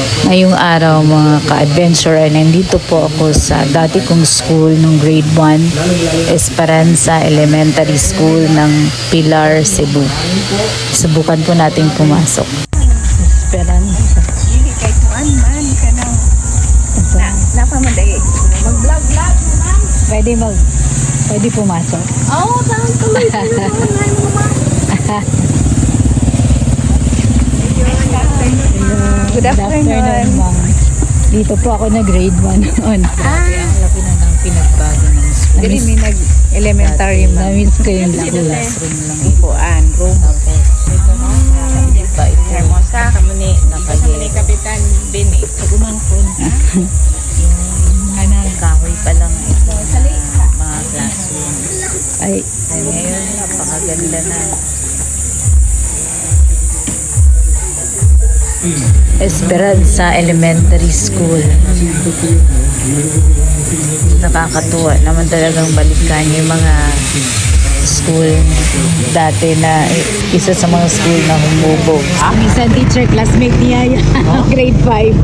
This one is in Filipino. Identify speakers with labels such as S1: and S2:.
S1: Ngayong araw mga ka-adventure ay nandito po ako sa dati kong school nung grade 1, Esperanza Elementary School ng Pilar, Cebu. Subukan po nating pumasok. Esperanza.
S2: Hindi kay kuan man ka nang napamaday. Mag-vlog naman.
S1: Pwede pumasok.
S2: Oo, saan tuloy mo ma. Good afternoon.
S1: Ma'am. Dito po ako na grade 1 noon. Ang laki na ng pinagbago ng school.
S2: Dili may nag-elementary man.
S1: Na-miss ko yung classroom lang.
S2: Kuan, room.
S1: Tapos, ito na. Iba ito.
S2: Hermosa, kamo ni
S1: Nakagay.
S2: Kapitan Bini.
S1: Gumangkon. Yung kahoy pa lang ito na mga classroom. Ay ngayon, napakaganda na. Esperanza Elementary School. Nakakatuwa naman talagang balikan yung mga school dati na isa sa mga school na humubog. Minsan teacher classmate niya grade 5.